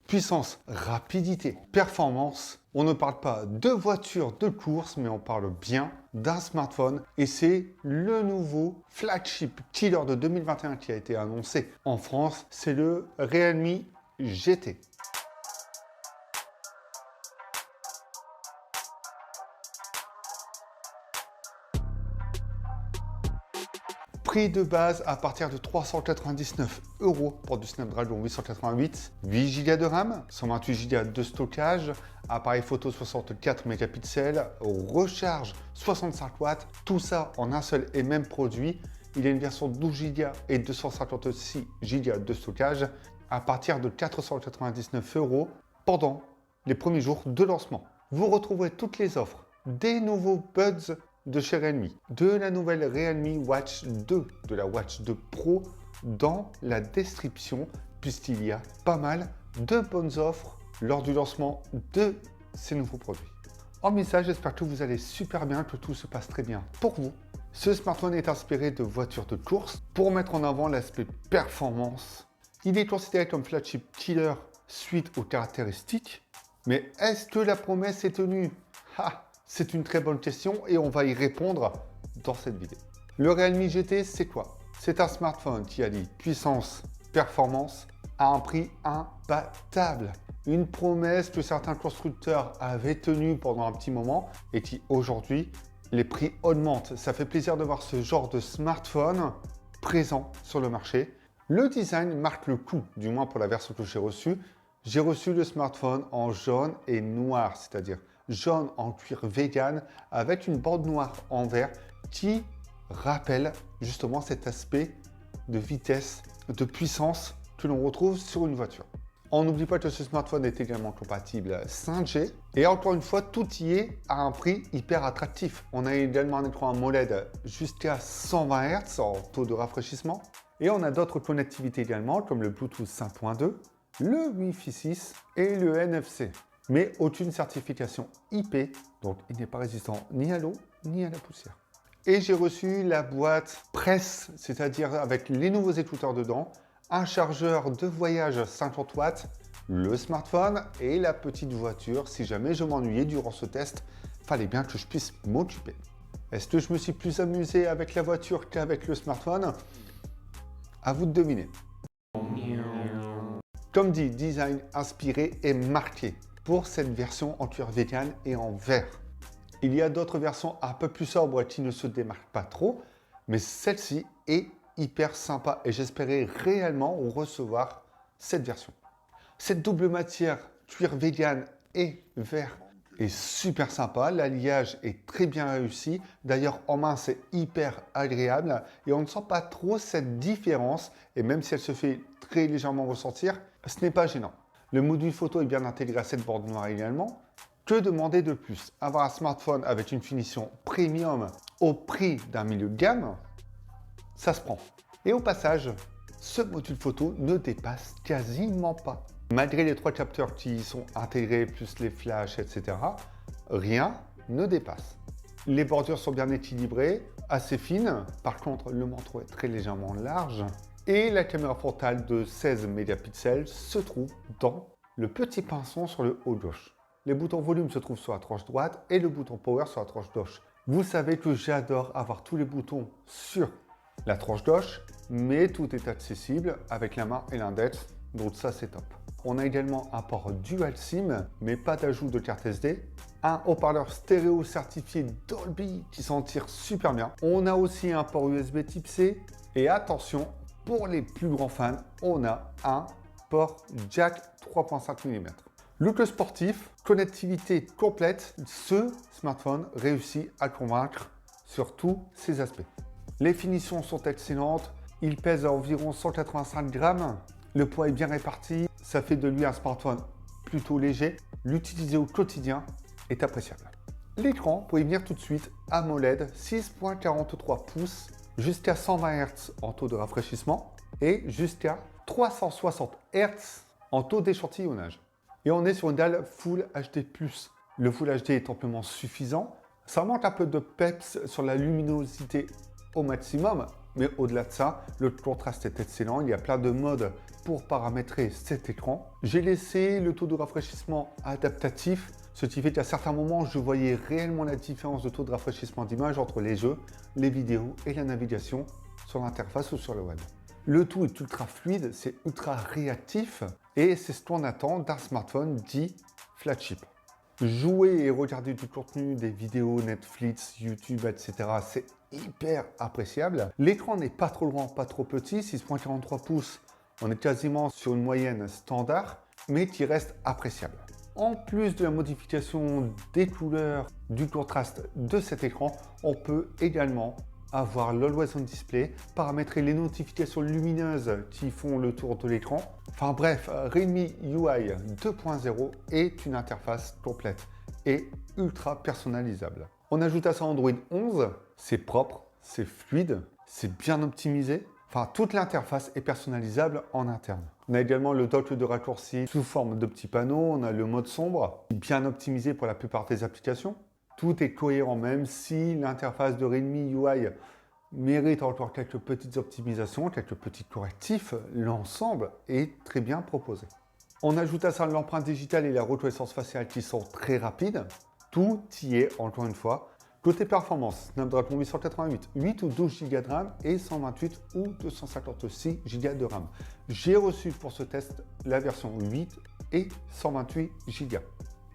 puissance, rapidité, performance. On ne parle pas de voiture de course, mais on parle bien d'un smartphone. Et c'est le nouveau flagship killer de 2021 qui a été annoncé en France. C'est le Realme GT. Prix de base à partir de 399 € pour du Snapdragon 888, 8 Go de RAM, 128 Go de stockage, appareil photo 64 mégapixels, recharge 65 watts, tout ça en un seul et même produit. Il y a une version 12 Go et 256 Go de stockage à partir de 499 € pendant les premiers jours de lancement. Vous retrouverez toutes les offres des nouveaux Buds de chez Realme, de la nouvelle Realme Watch 2, de la Watch 2 Pro dans la description, puisqu'il y a pas mal de bonnes offres lors du lancement de ces nouveaux produits. Hormis ça, j'espère que vous allez super bien, que tout se passe très bien pour vous. Ce smartphone est inspiré de voitures de course pour mettre en avant l'aspect performance. Il est considéré comme flagship killer suite aux caractéristiques, mais est-ce que la promesse est tenue? C'est une très bonne question et on va y répondre dans cette vidéo. Le Realme GT, c'est quoi? C'est un smartphone qui allie puissance, performance à un prix imbattable. Une promesse que certains constructeurs avaient tenue pendant un petit moment et qui aujourd'hui, les prix augmentent. Ça fait plaisir de voir ce genre de smartphone présent sur le marché. Le design marque le coup, du moins pour la version que j'ai reçue. J'ai reçu le smartphone en jaune et noir, c'est-à-dire jaune en cuir vegan avec une bande noire en vert qui rappelle justement cet aspect de vitesse, de puissance que l'on retrouve sur une voiture. On n'oublie pas que ce smartphone est également compatible 5G et encore une fois, tout y est à un prix hyper attractif. On a également un écran AMOLED jusqu'à 120 Hz en taux de rafraîchissement et on a d'autres connectivités également comme le Bluetooth 5.2, le Wi-Fi 6 et le NFC. Mais aucune certification IP, donc il n'est pas résistant ni à l'eau ni à la poussière. Et j'ai reçu la boîte presse, c'est-à-dire avec les nouveaux écouteurs dedans, un chargeur de voyage 50 watts, le smartphone et la petite voiture. Si jamais je m'ennuyais durant ce test, fallait bien que je puisse m'occuper. Est-ce que je me suis plus amusé avec la voiture qu'avec le smartphone? À vous de deviner. Comme dit, design inspiré et marqué pour cette version en cuir vegan et en vert. Il y a d'autres versions un peu plus sobres qui ne se démarquent pas trop, mais celle-ci est hyper sympa et j'espérais réellement recevoir cette version. Cette double matière cuir vegan et vert est super sympa, l'alliage est très bien réussi, d'ailleurs en main c'est hyper agréable et on ne sent pas trop cette différence et même si elle se fait très légèrement ressentir, ce n'est pas gênant. Le module photo est bien intégré à cette bande noire également. Que demander de plus? Avoir un smartphone avec une finition premium au prix d'un milieu de gamme, ça se prend. Et au passage, ce module photo ne dépasse quasiment pas. Malgré les 3 capteurs qui y sont intégrés, plus les flashs, etc., rien ne dépasse. Les bordures sont bien équilibrées, assez fines. Par contre, le manteau est très légèrement large. Et la caméra frontale de 16 mégapixels se trouve dans le petit pinceau sur le haut gauche. Les boutons volume se trouvent sur la tranche droite et le bouton power sur la tranche gauche. Vous savez que j'adore avoir tous les boutons sur la tranche gauche, mais tout est accessible avec la main et l'index, donc ça c'est top. On a également un port dual SIM, mais pas d'ajout de carte SD. Un haut-parleur stéréo certifié Dolby qui s'en tire super bien. On a aussi un port USB type C et attention, pour les plus grands fans, on a un port jack 3.5 mm. Look sportif, connectivité complète, ce smartphone réussit à convaincre sur tous ces aspects. Les finitions sont excellentes, il pèse à environ 185 grammes, le poids est bien réparti, ça fait de lui un smartphone plutôt léger, l'utiliser au quotidien est appréciable. L'écran, pour y venir tout de suite, AMOLED 6.43 pouces, jusqu'à 120 Hz en taux de rafraîchissement et jusqu'à 360 Hz en taux d'échantillonnage. Et on est sur une dalle Full HD+. Le Full HD est amplement suffisant. Ça manque un peu de peps sur la luminosité au maximum, Mais au-delà de ça, le contraste est excellent. Il y a plein de modes pour paramétrer cet écran. J'ai laissé le taux de rafraîchissement adaptatif, ce qui fait qu'à certains moments, je voyais réellement la différence de taux de rafraîchissement d'image entre les jeux, les vidéos et la navigation sur l'interface ou sur le web. Le tout est ultra fluide, c'est ultra réactif et c'est ce qu'on attend d'un smartphone dit flagship. Jouer et regarder du contenu, des vidéos Netflix, YouTube, etc. c'est hyper appréciable. L'écran n'est pas trop grand, pas trop petit, 6.43 pouces. On est quasiment sur une moyenne standard, mais qui reste appréciable. En plus de la modification des couleurs, du contraste de cet écran, on peut également avoir l'Always On Display, paramétrer les notifications lumineuses qui font le tour de l'écran. Enfin bref, Realme UI 2.0 est une interface complète et ultra personnalisable. On ajoute à ça Android 11, c'est propre, c'est fluide, c'est bien optimisé. Enfin, toute l'interface est personnalisable en interne. On a également le dock de raccourci sous forme de petits panneaux, on a le mode sombre, bien optimisé pour la plupart des applications. Tout est cohérent, même si l'interface de Realme UI mérite encore quelques petites optimisations, quelques petits correctifs, l'ensemble est très bien proposé. On ajoute à ça l'empreinte digitale et la reconnaissance faciale qui sont très rapides. Tout y est, encore une fois. Côté performance, Snapdragon 888, 8 ou 12 Go de RAM et 128 ou 256 Go de RAM. J'ai reçu pour ce test la version 8 et 128 Go.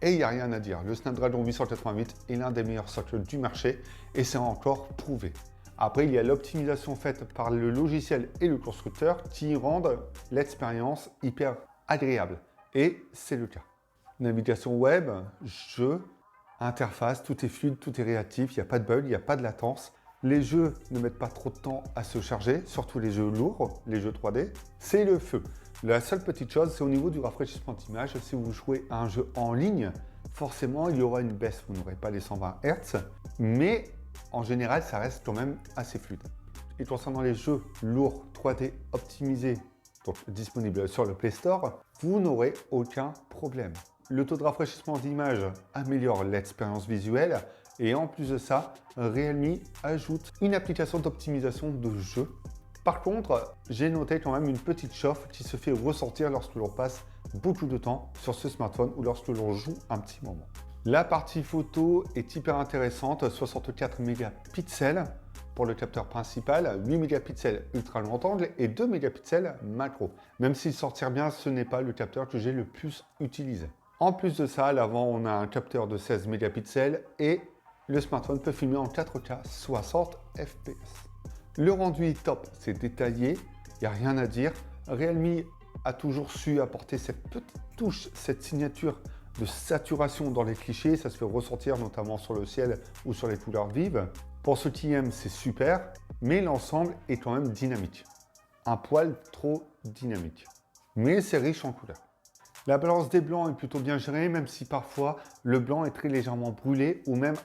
Et il n'y a rien à dire, le Snapdragon 888 est l'un des meilleurs socles du marché et c'est encore prouvé. Après, il y a l'optimisation faite par le logiciel et le constructeur qui rendent l'expérience hyper agréable. Et c'est le cas. Navigation web, jeux, interface, tout est fluide, tout est réactif, il n'y a pas de bug, il n'y a pas de latence. Les jeux ne mettent pas trop de temps à se charger, surtout les jeux lourds, les jeux 3D. C'est le feu. La seule petite chose, c'est au niveau du rafraîchissement d'image. Si vous jouez à un jeu en ligne, forcément, il y aura une baisse. Vous n'aurez pas les 120 Hz, mais en général, ça reste quand même assez fluide. Et concernant les jeux lourds 3D optimisés, donc disponibles sur le Play Store, vous n'aurez aucun problème. Le taux de rafraîchissement d'image améliore l'expérience visuelle et en plus de ça, Realme ajoute une application d'optimisation de jeu. Par contre, j'ai noté quand même une petite chauffe qui se fait ressentir lorsque l'on passe beaucoup de temps sur ce smartphone ou lorsque l'on joue un petit moment. La partie photo est hyper intéressante, 64 mégapixels pour le capteur principal, 8 mégapixels ultra grand angle et 2 mégapixels macro. Même s'il s'en tire bien, ce n'est pas le capteur que j'ai le plus utilisé. En plus de ça, à l'avant, on a un capteur de 16 mégapixels et le smartphone peut filmer en 4K 60 fps. Le rendu est top, c'est détaillé, il n'y a rien à dire. Realme a toujours su apporter cette petite touche, cette signature de saturation dans les clichés. Ça se fait ressentir notamment sur le ciel ou sur les couleurs vives. Pour ceux qui aiment, c'est super, mais l'ensemble est quand même dynamique. Un poil trop dynamique. Mais c'est riche en couleurs. La balance des blancs est plutôt bien gérée, même si parfois le blanc est très légèrement brûlé ou même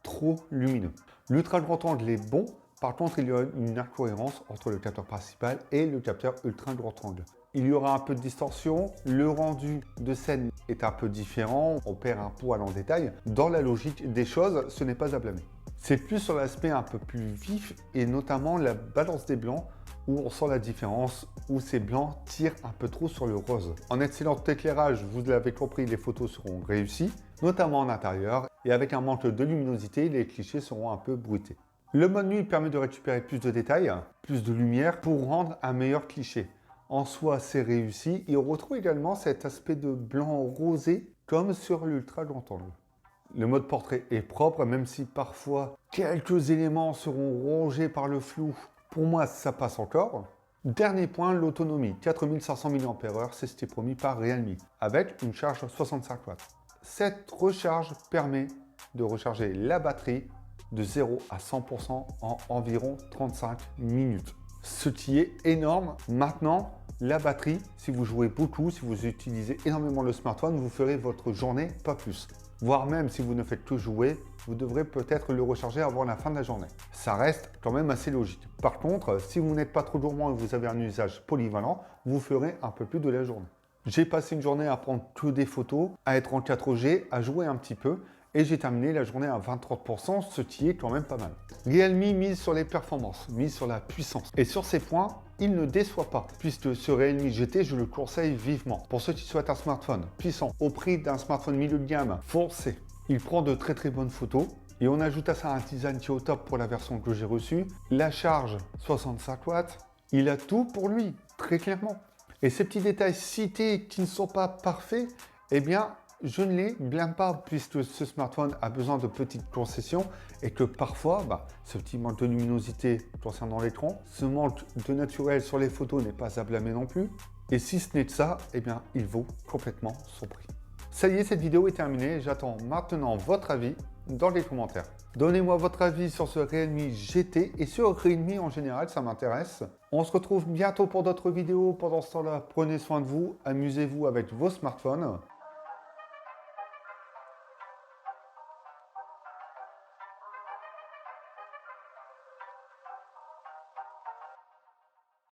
trop lumineux. L'ultra grand angle est bon. Par contre, il y a une incohérence entre le capteur principal et le capteur ultra grand angle. Il y aura un peu de distorsion, le rendu de scène est un peu différent, on perd un poil en détail. Dans la logique des choses, ce n'est pas à blâmer. C'est plus sur l'aspect un peu plus vif et notamment la balance des blancs où on sent la différence, où ces blancs tirent un peu trop sur le rose. En excellent éclairage, vous l'avez compris, les photos seront réussies, notamment en intérieur, et avec un manque de luminosité, les clichés seront un peu bruités. Le mode nuit permet de récupérer plus de détails, plus de lumière pour rendre un meilleur cliché. En soi, c'est réussi et on retrouve également cet aspect de blanc rosé comme sur l'ultra grand angle. Le mode portrait est propre, même si parfois quelques éléments seront rongés par le flou. Pour moi, ça passe encore. Dernier point, l'autonomie. 4500 mAh, c'est ce qui est promis par Realme, avec une charge 65 watts. Cette recharge permet de recharger la batterie de 0 à 100% en environ 35 minutes. Ce qui est énorme. Maintenant, la batterie, si vous jouez beaucoup, si vous utilisez énormément le smartphone, vous ferez votre journée, pas plus. Voire même si vous ne faites que jouer, vous devrez peut-être le recharger avant la fin de la journée. Ça reste quand même assez logique. Par contre, si vous n'êtes pas trop gourmand et vous avez un usage polyvalent, vous ferez un peu plus de la journée. J'ai passé une journée à prendre que des photos, à être en 4G, à jouer un petit peu et j'ai terminé la journée à 20-30%, ce qui est quand même pas mal. Realme mise sur les performances, mise sur la puissance. Et sur ces points, il ne déçoit pas, puisque ce Realme GT, je le conseille vivement. Pour ceux qui souhaitent un smartphone puissant, au prix d'un smartphone milieu de gamme, foncez. Il prend de très bonnes photos. Et on ajoute à ça un design qui est au top pour la version que j'ai reçue. La charge, 65 watts. Il a tout pour lui, très clairement. Et ces petits détails cités qui ne sont pas parfaits, eh bien, je ne les blâme pas, puisque ce smartphone a besoin de petites concessions et que parfois, ce petit manque de luminosité concernant l'écran, ce manque de naturel sur les photos n'est pas à blâmer non plus. Et si ce n'est que ça, eh bien, il vaut complètement son prix. Ça y est, cette vidéo est terminée. J'attends maintenant votre avis dans les commentaires. Donnez-moi votre avis sur ce Realme GT et sur Realme en général, ça m'intéresse. On se retrouve bientôt pour d'autres vidéos. Pendant ce temps-là, prenez soin de vous, amusez-vous avec vos smartphones.